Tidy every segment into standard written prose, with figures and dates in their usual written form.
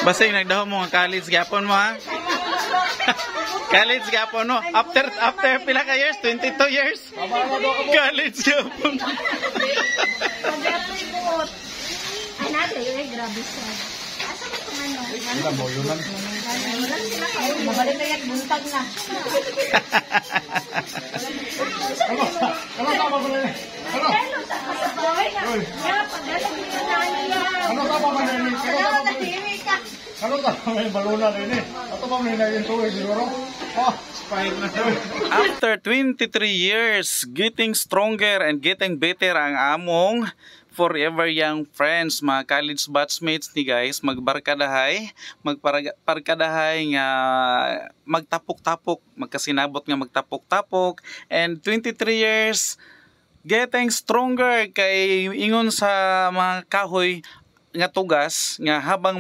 Basta yung nagdaho mo nga college gapon mo ha. College gapon no. After pila ka years? 22 years? College gapon. Ay natin, grabe siya. Asa mo kung ano? Wala mo, yun lang. Mabalik na yan, buntag na. Ano tama ba na? Ano? Ano tama ba na? Ano tama ba na? Baluna na yun eh. Ato ba na yun tuwing siguro? After 23 years, getting stronger and getting better ang among forever young friends, mga college batchmates ni guys, magbarkadahay, magparkadahay nga magtapok-tapok, magkasinabot nga magtapok-tapok, and 23 years getting stronger kay ingon sa mga kahoy nga tugas nga habang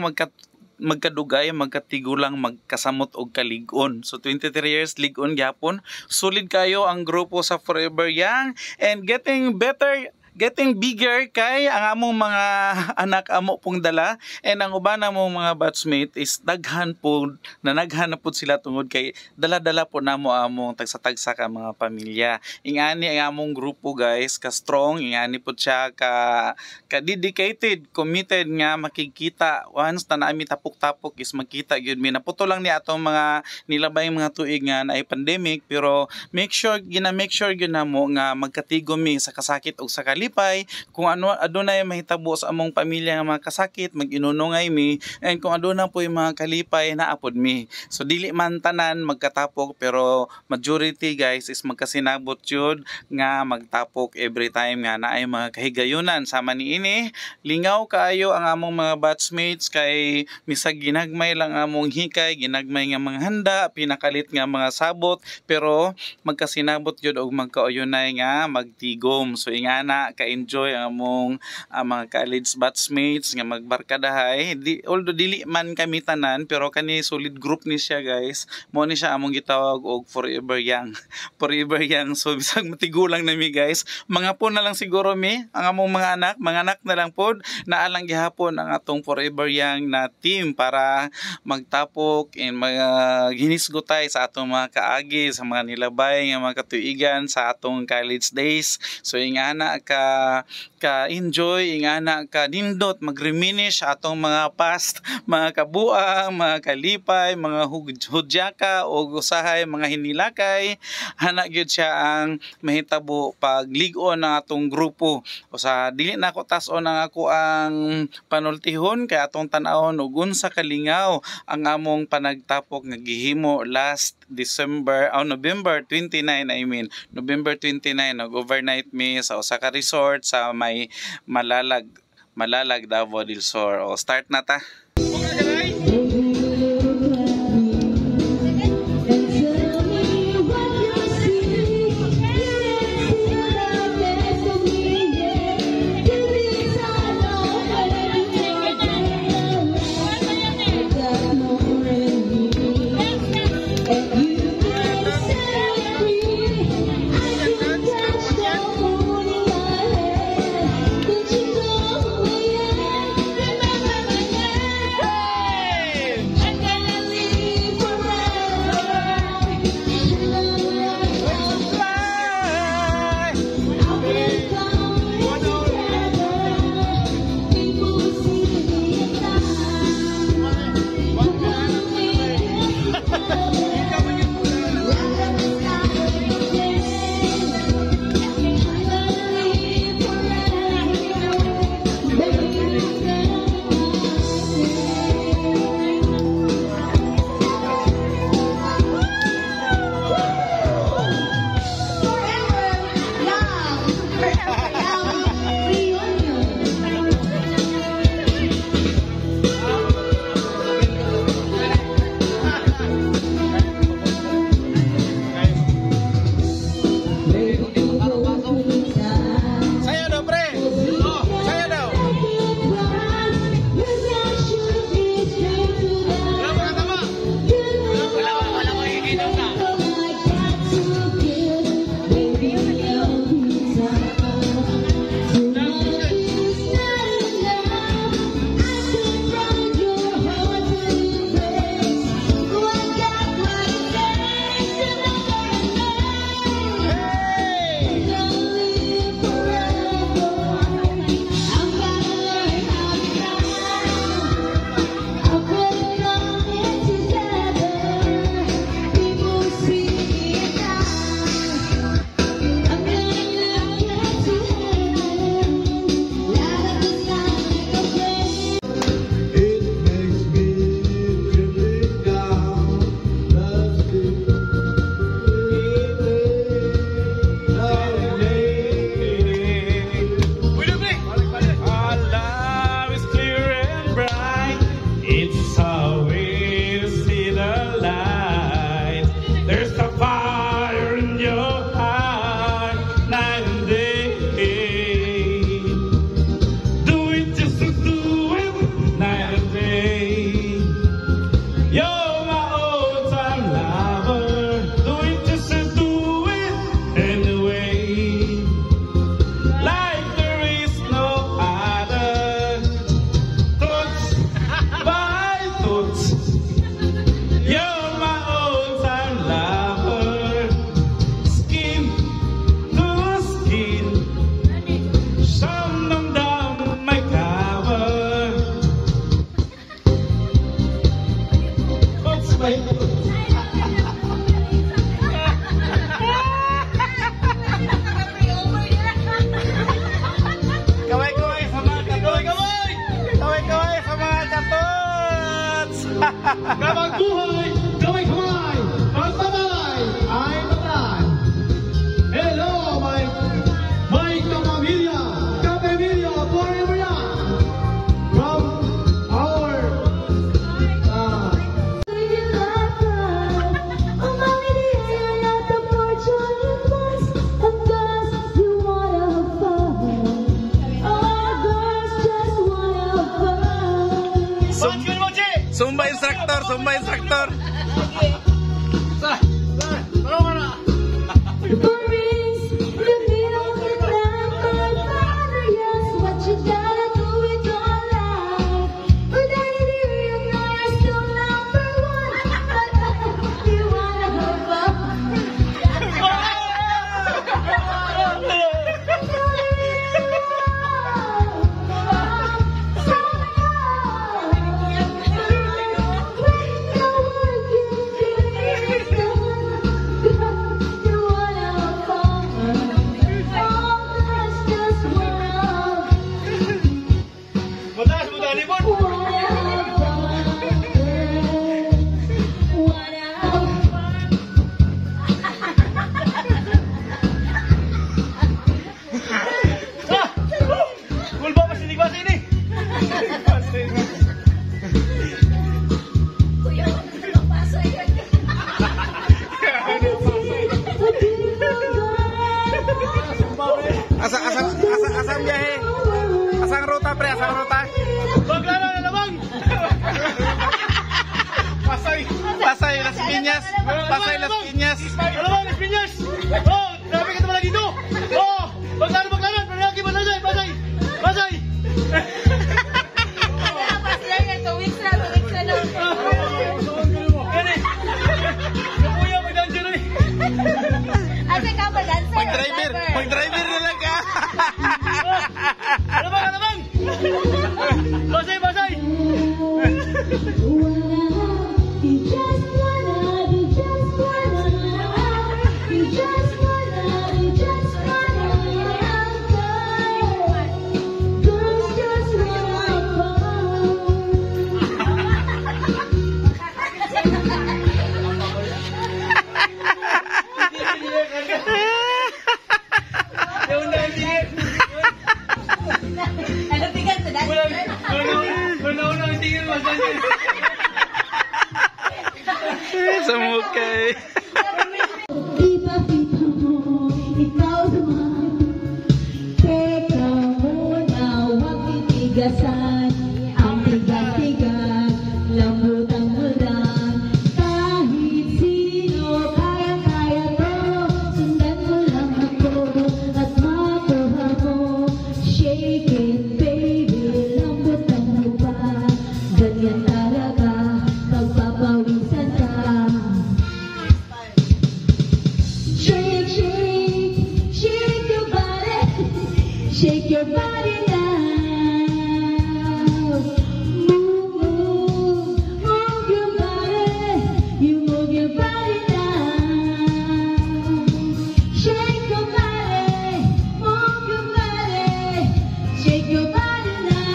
magkadugay, magkatigulang, magkasamot og kalig-on. So 23 years lig-on gyapon. Solid kayo ang grupo sa Forever Young and getting better, getting bigger kay ang among mga anak amo pong dala and ang uban namong mga batchmate is daghan po na naghanap po sila tungod kay dala-dala po namo among tagsa-tagsa ka mga pamilya. Ingani ang among grupo guys ka strong, ingani po siya ka dedicated, committed nga makikita once na naami tapok-tapok is makita gyud mi naputo lang ni atong mga nilabay mga tuig nga naay pandemic pero make sure gyud namo nga magkatigom mi sa kasakit ug sa kung ano adunay mahitabo sa among pamilya nga mga kasakit mag-inunungay mi and kung aduna po yung mga kalipay na apod mi. So dili man tanan magkatapok pero majority guys is magkasinabot jud nga magtapok every time nga naay mga kahigayunan sama niini. Lingaw kaayo ang among mga batchmates kay misag ginagmay lang among hikay, ginagmay nga mga handa, pinakalit nga mga sabot pero magkasinabot jud og magkauyonay nga magtigom. So ingana ka-enjoy ang among mga college batchmates nga magbarkadahay. Although dili man kami tanan pero kani solid group ni siya guys. Mo ni siya among gitawag og Forever Young. Forever Young. So bisag matigulang nami guys. Mga po na lang siguro mi ang among mga anak na lang pod naalang gihapon ang atong Forever Young na team para magtapok and ginisgutay sa atong mga kaagi sa mga nilabay nga mga katuigan sa atong college days. So ingana ka-enjoy, ingana ka nindot, mag-reminisce atong mga past, mga kabuang, mga kalipay, mga hudyaka o usahay, mga hinilakay. Hana gyud siya ang mahitabo pag lig-on ng atong grupo. O sa dili na ako tas-on ang ako ang panultihon kay atong tan-awon ug unsa kalingaw ang among panagtapok nga gihimo last November 29 November 29 nag-overnight mi sa usa ka resort sa may Malalag Davao del Sur. O start na ta. sabay. Kaway-kaway sa mga katots! Kaway-kaway sa mga katots! Kapag buhay, kamay-kamay! Pagpapalay ay patay! Hello, my kapamilya! Kapamilya, forever young! From our Zumba instructor, Zumba instructor. Asang biyahe? Asang ruta pre? Asang ruta? Baglaro na lamang! Pasay! Pasay, Las Piñas! Pasay, Las Piñas! Alamang, Las Piñas! Oh! Grabe ka naman dito! Oh! Baglaro! Panaki, Pasay! Pasay! Pasay! Mag-driver na lang ka! Alamang! Pasay! Pasay! Sa mukay. Ipa-pipa mo, ikaw naman. Teka muna, huwag titigasan. Ang tigas-tigas, lambutan mo lang. Kahit sino, kaya-kaya to. Sundan mo lang ako at makuha mo. Shake it, baby, lambutan mo pa. Ganyan talaga, pagpapawisan ka. Shake, shake, shake your body. Shake your body now. Move, move, move your body. You move your body now. Shake your body, move your body. Shake your body now.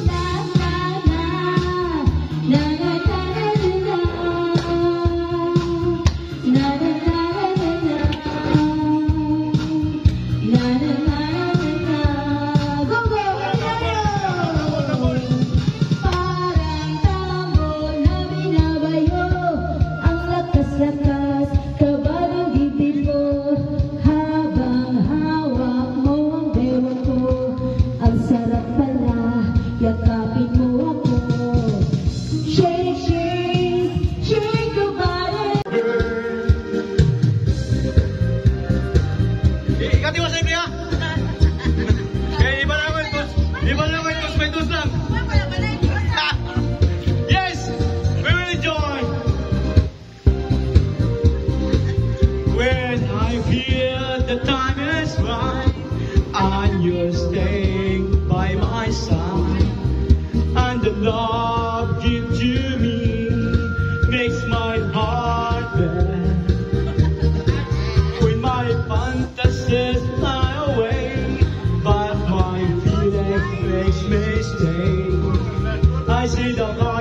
Na na na, na na na na na, na na na na na, na na na na. Go go, parang tambol na binabayo. Ang lakas-lakas, kabal ang dibdib ko. Habang hawak mo ang bewang ko. Ang sarap pala, yakapin mo ako. Shake, shake, shake your body. Ikati mo sa inyo, ha? Kaya iba naman, tos, may tos lang. Yes! We will enjoy! When I feel the time is right and you're staying by my side and the love gives to me I see the